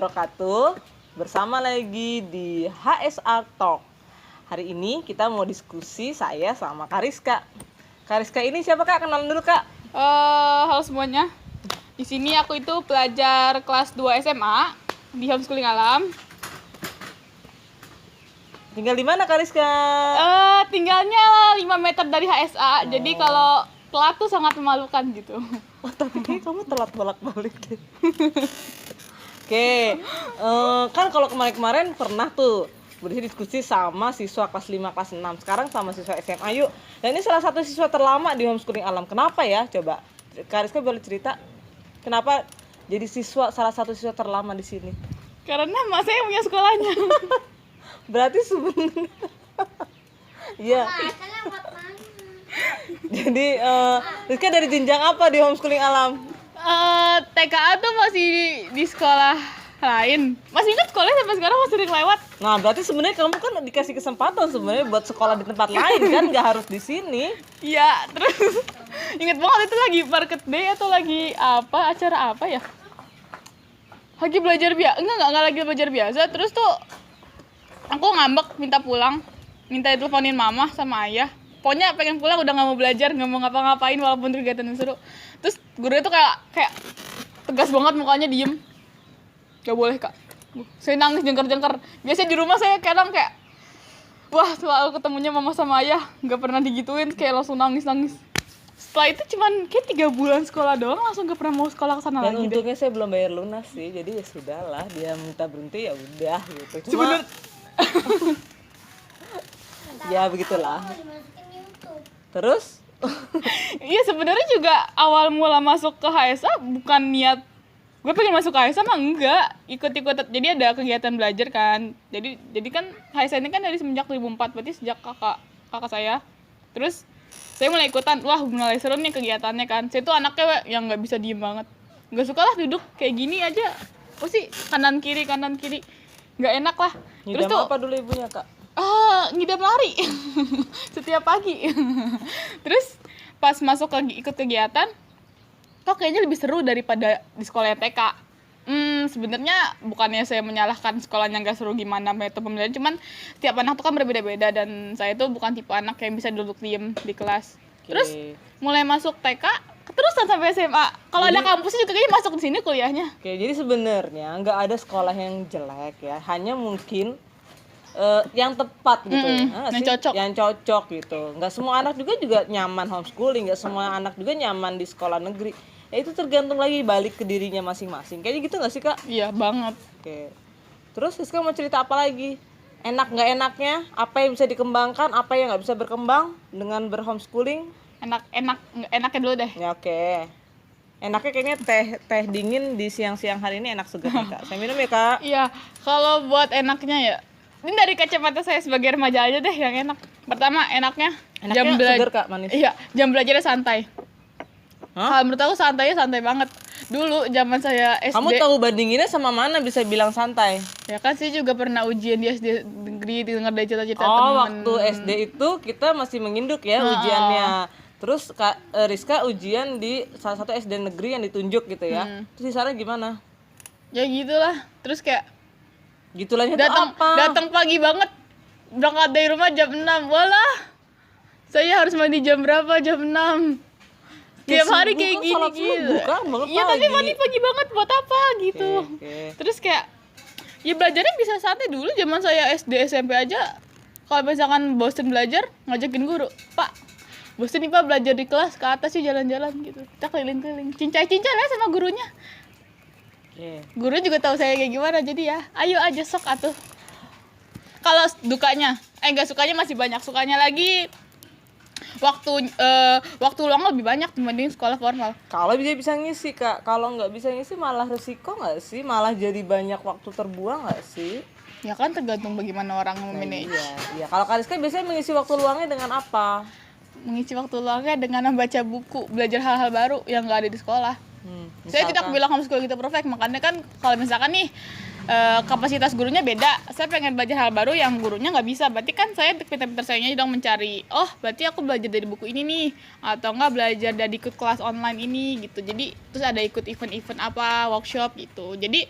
wabarakatuh. Bersama lagi di HSA Talk. Hari ini kita mau diskusi saya sama Kariska. Kariska ini siapa Kak? Kenalan dulu Kak. Halo semuanya. Di sini aku itu pelajar kelas 2 SMA di Homeschooling Alam. Tinggal di mana Kariska? Tinggalnya 5 meter dari HSA. Jadi kalau telat tuh sangat memalukan gitu. Oh, tapi kayak kamu telat bolak-balik deh. Oke, kan kalau kemarin-kemarin pernah tuh berdiskusi sama siswa kelas 5, kelas 6. Sekarang sama siswa SMA yuk. Dan ini salah satu siswa terlama di Homeschooling Alam. Kenapa ya? Coba Kariska boleh cerita kenapa jadi salah satu siswa terlama di sini? Karena mak saya punya sekolahnya. Berarti sebenarnya iya. Jadi Rizka dari jenjang apa di Homeschooling Alam? TKA tuh masih di sekolah lain. Masih ingat sekolahnya sampai sekarang masih sering lewat. Nah, berarti sebenarnya kamu kan dikasih kesempatan sebenarnya buat sekolah di tempat lain kan, nggak harus di sini. Iya, terus inget banget itu lagi market day atau lagi apa, acara apa ya? Lagi belajar biasa, enggak lagi belajar biasa. Terus tuh aku ngambek minta pulang, minta diteleponin mama sama ayah. Pokoknya pengen pulang, udah nggak mau belajar, nggak mau ngapa-ngapain walaupun kegiatan seru. Terus gurunya tuh kayak tegas banget mukanya, diem. Gak boleh Kak. Saya nangis jengkar-jengkar. Biasanya di rumah saya kadang kayak wah, selalu ketemunya mama sama ayah, nggak pernah digituin, kayak langsung nangis-nangis. Setelah itu cuman kayak 3 bulan sekolah doang, langsung gak pernah mau sekolah kesana lagi. Dan untungnya saya belum bayar lunas sih, jadi ya sudahlah, dia minta berhenti ya udah gitu. Cuma ya begitulah. Terus Iya, sebenarnya juga awal mula masuk ke HSA bukan niat gue pengen masuk ke HSA mah enggak, ikut-ikut. Jadi ada kegiatan belajar kan. Jadi kan HSA ini kan dari semenjak 2004, berarti sejak kakak saya. Terus saya mulai ikutan, wah mulai seru nih kegiatannya kan. Saya tuh anaknya yang nggak bisa diem banget, nggak suka lah duduk kayak gini aja. Oh sih kanan kiri, nggak enak lah. Terus ngidam tuh apa dulu ibunya Kak? ngidam lari setiap pagi. Terus pas masuk ikut kegiatan, kok kayaknya lebih seru daripada di sekolah TK. Sebenarnya bukannya saya menyalahkan sekolahnya nggak seru gimana metode pembelajaran, cuman tiap anak tuh kan berbeda-beda dan saya tuh bukan tipe anak yang bisa duduk diem di kelas. Terus mulai masuk TK keterusan sampai SMA. Kalau ada kampusnya juga kayaknya masuk di sini kuliahnya. Oke, jadi sebenarnya nggak ada sekolah yang jelek ya, hanya mungkin yang tepat gitu, yang cocok gitu. Nggak semua anak juga nyaman homeschooling, nggak semua anak juga nyaman di sekolah negeri. Ya itu tergantung lagi balik ke dirinya masing-masing. Kayaknya gitu nggak sih Kak? Iya banget. Oke. Terus Rizka mau cerita apa lagi? Enak nggak enaknya? Apa yang bisa dikembangkan? Apa yang nggak bisa berkembang dengan berhomeschooling? Enaknya dulu deh. Ya oke. Enaknya kayaknya teh dingin di siang-siang hari ini enak segar nih Kak. Saya minum ya Kak. Iya, kalau buat enaknya ya, ini dari kacamata saya sebagai remaja aja deh yang enak. Pertama enaknya jam segar Kak, manis. Iya, jam belajarnya santai. Kalau menurut aku santai banget. Dulu zaman saya SD. Kamu tahu bandinginnya sama mana bisa bilang santai? Ya kan saya juga pernah ujian di SD negeri, dengar dari cerita-cerita teman. teman. Waktu SD itu kita masih menginduk ya ujiannya. Terus Kak Rizka ujian di salah satu SD negeri yang ditunjuk gitu ya. Terus di sana gimana? Ya gitulah. Terus kayak gitulahnya tuh apa? Datang pagi banget. Berangkat dari rumah jam 6. Walah. Saya harus mandi jam berapa? Jam 6. Tiap hari kayak gini gitu. Iya, tapi mandi pagi banget buat apa gitu. Okay. Terus kayak ya belajarnya bisa santai dulu. Zaman saya SD SMP aja, kalau misalkan bosen belajar, ngajakin guru, Pak, bosen nih Pak belajar di kelas, ke atas sih jalan-jalan gitu. Kita keliling-keliling, cincai-cincai lah sama gurunya. Guru juga tahu saya kayak gimana, jadi ya ayo aja sok atuh. Kalau dukanya, nggak sukanya masih banyak. Sukanya lagi waktu luang lebih banyak dibanding sekolah formal. Kalau bisa ngisi Kak, kalau nggak bisa ngisi malah resiko nggak sih? Malah jadi banyak waktu terbuang nggak sih? Ya kan tergantung bagaimana orang memanage. Iya. Kalau Kariska biasanya mengisi waktu luangnya dengan apa? Mengisi waktu luangnya dengan membaca buku, belajar hal-hal baru yang nggak ada di sekolah. Saya tidak bilang homeschooling itu perfect, makanya kan kalau misalkan nih kapasitas gurunya beda, saya pengen belajar hal baru yang gurunya nggak bisa, berarti kan saya pintar-pintar sayanya dong mencari, oh berarti aku belajar dari buku ini nih, atau nggak belajar dari ikut kelas online ini gitu. Jadi terus ada ikut event-event apa, workshop gitu. Jadi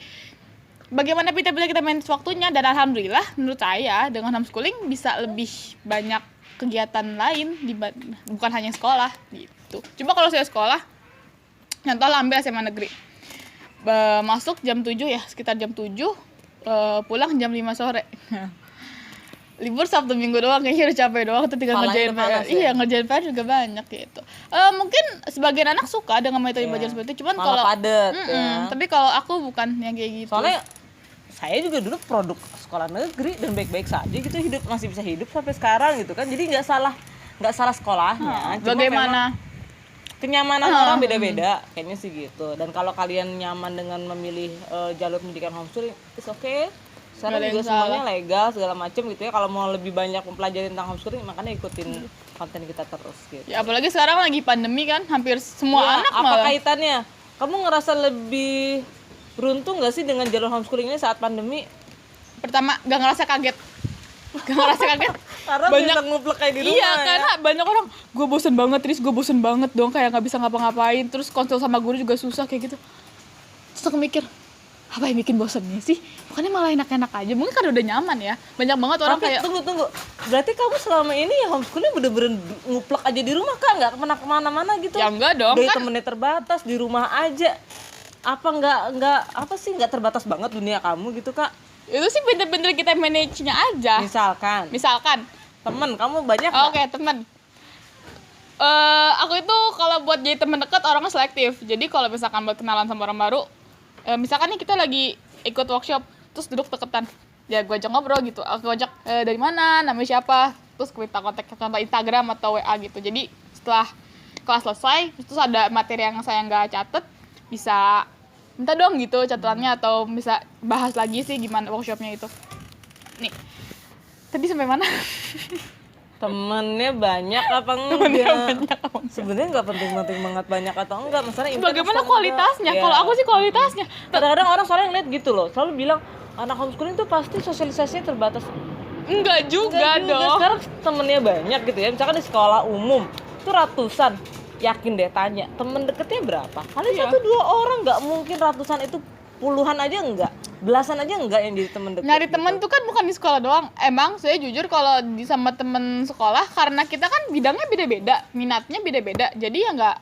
bagaimana kita manage waktunya, dan alhamdulillah menurut saya dengan homeschooling bisa lebih banyak kegiatan lain bukan hanya sekolah gitu. Coba kalau saya sekolah, contoh lah ambil SMA negeri, masuk jam 7 ya, sekitar jam 7, pulang jam 5 sore. Libur Sabtu Minggu doang, kayaknya udah capek doang tuh tinggal ngerjain PR. Iya, ngerjain PR juga banyak gitu. Mungkin sebagian anak suka dengan metode belajar seperti itu, cuman kalau padet tapi kalau aku bukan yang kayak gitu. Soalnya saya juga dulu produk sekolah negeri dan baik-baik saja gitu, masih bisa hidup sampai sekarang gitu kan. Jadi nggak salah sekolahnya. Bagaimana kenyamanan orang beda-beda kayaknya sih gitu. Dan kalau kalian nyaman dengan memilih jalur pendidikan homeschooling, it's okay. Sekarang juga semuanya legal segala macam gitu ya. Kalau mau lebih banyak mempelajari tentang homeschooling, makanya ikutin konten kita terus gitu. Ya apalagi sekarang lagi pandemi kan, hampir semua anak apa malah. Kaitannya? Kamu ngerasa lebih beruntung nggak sih dengan jalur homeschooling ini saat pandemi? Pertama, nggak ngerasa kaget. Karena banyak nguplek kayak di rumah. Iya, karena banyak orang, gue bosen banget dong, kayak nggak bisa ngapa-ngapain, terus konsul sama guru juga susah kayak gitu. Terus aku mikir, apa yang bikin bosannya sih? Bukannya malah enak-enak aja, mungkin kan udah nyaman ya. Banyak banget orang kayak tunggu. Berarti kamu selama ini ya homeschooling bener-bener nguplek aja di rumah, Kak? Nggak kemana-mana gitu? Ya enggak dong, dari kan temennya terbatas, di rumah aja. Apa nggak terbatas banget dunia kamu gitu, Kak? Itu sih bener-bener kita manage-nya aja. Misalkan temen kamu banyak. Oke, temen. Aku itu kalau buat jadi temen dekat orangnya selektif. Jadi kalau misalkan buat kenalan sama orang baru, misalkan nih kita lagi ikut workshop, terus duduk deketan, ya gue ajak ngobrol gitu. Aku ajak dari mana, namanya siapa, terus minta kontak contoh Instagram atau WA gitu. Jadi setelah kelas selesai, terus ada materi yang saya nggak catet, bisa minta dong gitu catatannya, atau bisa bahas lagi sih gimana workshopnya itu. Nih, tadi sampai mana? Temennya banyak apa enggak? Sebenarnya nggak penting-penting banget banyak atau enggak, masalahnya bagaimana kualitasnya? Kalau aku sih kualitasnya. Kadang-kadang orang soalnya ngeliat gitu loh, selalu bilang anak homeschooling tuh pasti sosialisasinya terbatas. Enggak juga dong. Sekarang temennya banyak gitu ya, misalkan di sekolah umum tuh ratusan, yakin deh tanya temen deketnya berapa? Paling 1-2 orang, nggak mungkin ratusan, itu puluhan aja enggak, belasan aja enggak yang jadi temen deket. Nyari temen tuh kan bukan di sekolah doang. Emang saya jujur kalau sama temen sekolah, karena kita kan bidangnya beda-beda, minatnya beda-beda, jadi ya nggak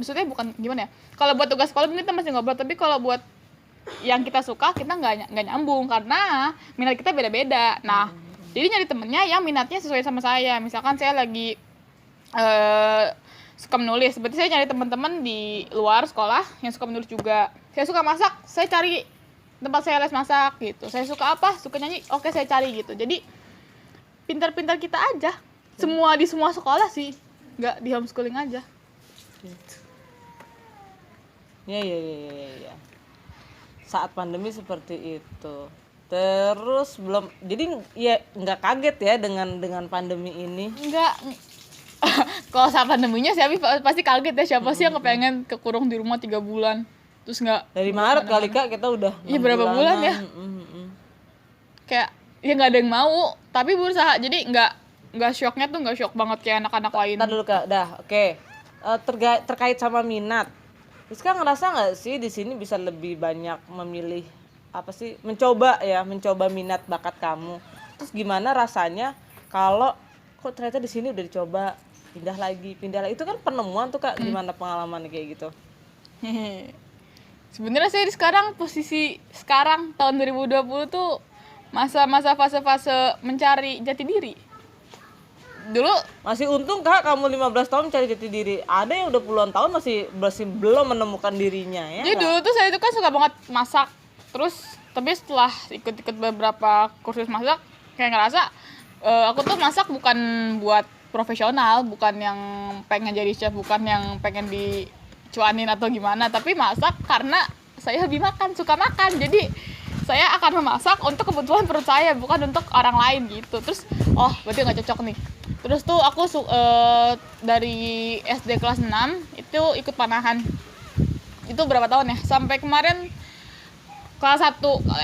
maksudnya bukan gimana ya, kalau buat tugas sekolah mungkin kita masih ngobrol, tapi kalau buat yang kita suka kita nggak nyambung karena minat kita beda-beda. Nah, jadi nyari temennya yang minatnya sesuai sama saya. Misalkan saya lagi suka menulis, berarti saya nyari teman-teman di luar sekolah yang suka menulis juga. Saya suka masak, saya cari tempat saya les masak gitu. Saya suka apa? Suka nyanyi, oke saya cari gitu. Jadi pintar-pintar kita aja. Di semua sekolah sih, nggak di homeschooling aja. Gitu. Ya. Saat pandemi seperti itu. Terus jadi ya nggak kaget ya dengan pandemi ini? Nggak. Kalau saat pandeminya pasti kaget ya, siapa sih yang kepengen kekurung di rumah 3 bulan terus nggak dari Maret kali Kak kita udah berapa bulan ya, kayak ya nggak ada yang mau, tapi berusaha. Jadi nggak shocknya tuh nggak shock banget kayak anak-anak lain. Ntar dulu Kak, oke. Terkait sama minat, Rizka ngerasa nggak sih di sini bisa lebih banyak memilih mencoba minat bakat kamu? Terus gimana rasanya kalau kok ternyata di sini udah dicoba, pindah lagi, itu kan penemuan tuh Kak. Gimana pengalaman kayak gitu? Sebenarnya saya posisi sekarang tahun 2020 tuh masa-masa fase-fase mencari jati diri. Dulu masih untung Kak kamu 15 tahun mencari jati diri. Ada yang udah puluhan tahun masih belum menemukan dirinya ya. Jadi dulu tuh saya itu kan suka banget masak. Terus tapi setelah ikut beberapa kursus masak, kayak ngerasa aku tuh masak bukan buat profesional, bukan yang pengen jadi chef, bukan yang pengen dicuanin atau gimana, tapi masak karena saya hobi makan, suka makan. Jadi saya akan memasak untuk kebutuhan perut saya, bukan untuk orang lain gitu. Terus berarti nggak cocok nih. Terus tuh aku dari SD kelas 6 itu ikut panahan. Itu berapa tahun ya? Sampai kemarin kelas 1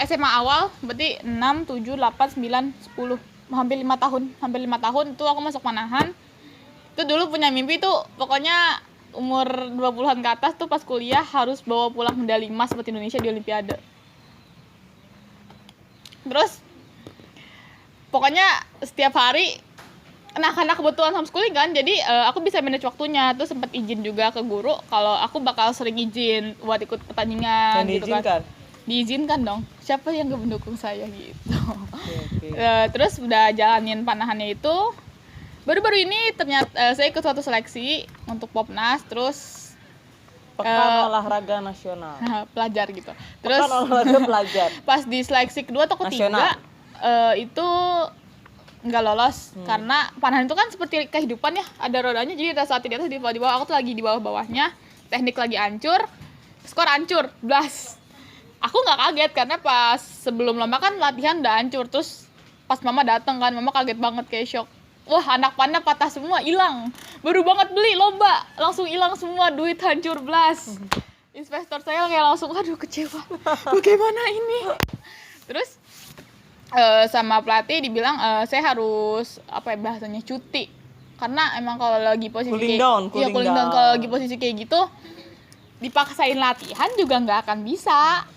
SMA awal, berarti 6, 7, 8, 9, 10, hampir 5 tahun itu aku masuk panahan. Itu dulu punya mimpi tuh, pokoknya umur 20-an ke atas tuh pas kuliah harus bawa pulang medali emas buat Indonesia di Olimpiade. Terus pokoknya setiap hari, nah karena kebetulan homeschooling kan, jadi aku bisa manage waktunya. Terus sempat izin juga ke guru kalau aku bakal sering izin buat ikut pertandingan. Dan gitu diizinkan? Kan. Diizinkan dong. Siapa yang gak mendukung saya gitu. Okay. Terus udah jalanin panahannya itu. Baru-baru ini ternyata saya ikut suatu seleksi untuk Popnas, terus Pekan olahraga nasional. Pelajar gitu. Terus Pekan olahraga pelajar. Pas di seleksi kedua atau ketiga itu nggak lolos karena panahan itu kan seperti kehidupan ya, ada rodanya, jadi ada saat di atas di bawah. Aku tuh lagi di bawah-bawahnya, teknik lagi hancur, skor hancur, blast. Aku nggak kaget karena pas sebelum lomba kan latihan udah hancur, terus pas mama datang kan, mama kaget banget kayak shock. Wah, anak panah patah semua, hilang. Baru banget beli lomba, langsung hilang semua, duit hancur blast. Investor saya kayak langsung, aduh kecewa, bagaimana ini? Terus sama pelatih dibilang saya harus apa ya bahasanya, cuti. Karena emang kalau lagi posisi cooling down. Kalau lagi posisi kayak gitu dipaksain latihan juga nggak akan bisa.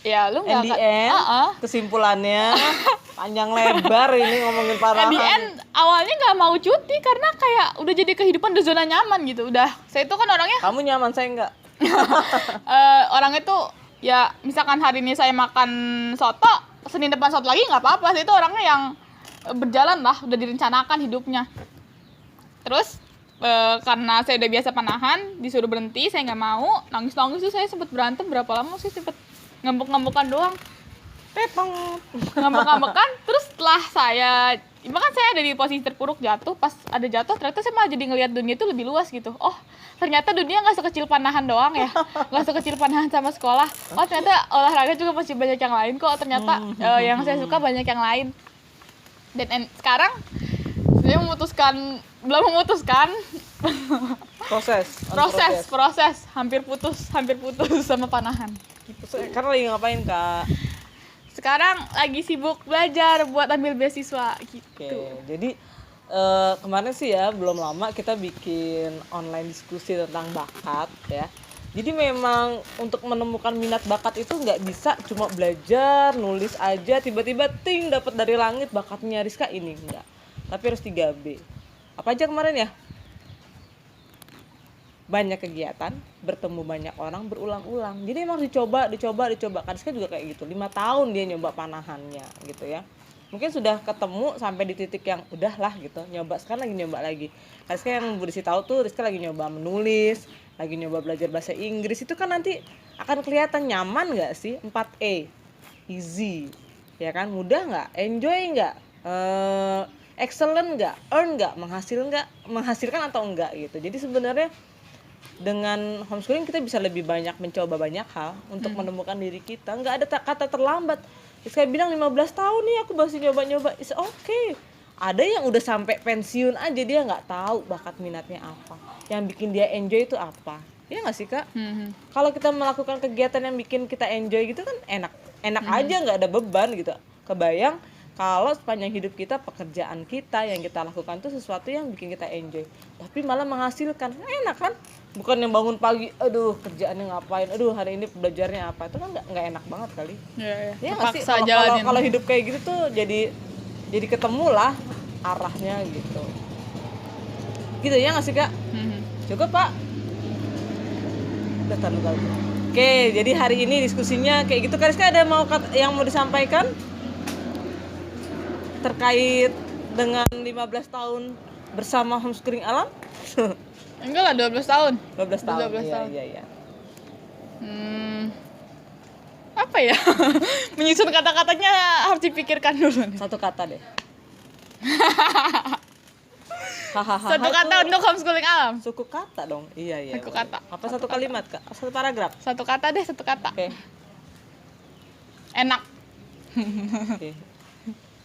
Ya lu nggak akan. Kesimpulannya panjang lebar ini ngomongin panahan. At the end awalnya nggak mau cuti karena kayak udah jadi kehidupan, udah zona nyaman gitu. Udah, saya itu kan orangnya. Kamu nyaman, saya enggak. Orangnya tuh ya misalkan hari ini saya makan soto, Senin depan soto lagi nggak apa-apa. Saya itu orangnya yang berjalan lah, udah direncanakan hidupnya. Terus karena saya udah biasa panahan, disuruh berhenti, saya nggak mau. Nangis-nangis tuh saya sempat berantem berapa lama sih, sempat ngambek-ngambekan doang. Ngambek-ngambekan. Terus setelah bahkan saya ada di posisi terpuruk, jatuh. Pas ada jatuh ternyata saya malah jadi ngelihat dunia itu lebih luas gitu. Oh ternyata dunia nggak sekecil panahan doang ya, nggak sekecil panahan sama sekolah. Oh ternyata olahraga juga masih banyak yang lain kok. Ternyata yang saya suka banyak yang lain. Dan sekarang saya belum memutuskan. proses hampir putus sama panahan. Karena lagi ngapain, Kak? Sekarang lagi sibuk belajar buat ambil beasiswa gitu. Oke, jadi kemarin sih ya belum lama kita bikin online diskusi tentang bakat ya. Jadi memang untuk menemukan minat bakat itu nggak bisa cuma belajar, nulis aja tiba-tiba ting dapat dari langit bakatnya Rizka ini, enggak. Tapi harus 3B. Apa aja kemarin ya? Banyak kegiatan, bertemu banyak orang, berulang-ulang. Jadi emang dicoba. Kan Rizka juga kayak gitu. 5 tahun dia nyoba panahannya gitu ya. Mungkin sudah ketemu sampai di titik yang udahlah gitu. Sekarang lagi nyoba lagi. Rizka yang Bu Desi tahu tuh, Rizka lagi nyoba menulis, lagi nyoba belajar bahasa Inggris. Itu kan nanti akan kelihatan nyaman enggak sih? 4E. Easy. Ya kan? Mudah enggak? Enjoy enggak? Excellent enggak? Earn enggak? Menghasilkan atau enggak gitu. Jadi sebenarnya dengan homeschooling kita bisa lebih banyak mencoba banyak hal untuk menemukan diri kita. Nggak ada kata terlambat. Saya bilang 15 tahun nih aku masih nyoba-nyoba. It's okay. Ada yang udah sampai pensiun aja dia nggak tahu bakat minatnya apa. Yang bikin dia enjoy itu apa. Iya nggak sih, Kak? Kalau kita melakukan kegiatan yang bikin kita enjoy gitu kan enak aja, nggak ada beban gitu. Kebayang kalau sepanjang hidup kita pekerjaan kita yang kita lakukan itu sesuatu yang bikin kita enjoy, tapi malah menghasilkan, enak kan? Bukan yang bangun pagi, aduh kerjaannya ngapain, aduh hari ini belajarnya apa, itu kan nggak enak banget kali. Ya nggak sih, kalau hidup kayak gitu tuh jadi ketemu lah arahnya gitu ya nggak sih, Kak? Cukup, Pak. Udah tahu. Oke, jadi hari ini diskusinya kayak gitu. Kak Rizka ada yang mau disampaikan terkait dengan 15 tahun bersama homeschooling alam? Enggak lah, 12 tahun. 12 tahun. Iya. Apa ya? Menyusun kata-katanya harus dipikirkan dulu nih. Satu kata deh. Satu kata untuk homeschooling alam. Suku kata dong. Iya. Satu kata. Apa satu kalimat, Kak? Satu paragraf. Satu kata deh, satu kata. Oke. Enak. Oke.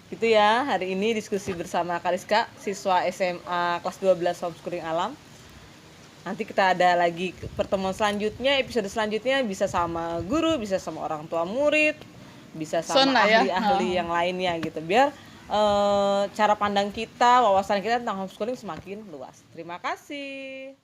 Gitu ya, hari ini diskusi bersama Kak Rizka, siswa SMA kelas 12 homeschooling alam. Nanti kita ada lagi pertemuan selanjutnya, episode selanjutnya bisa sama guru, bisa sama orang tua murid, bisa sama ahli-ahli yang lainnya gitu. Biar cara pandang kita, wawasan kita tentang homeschooling semakin luas. Terima kasih.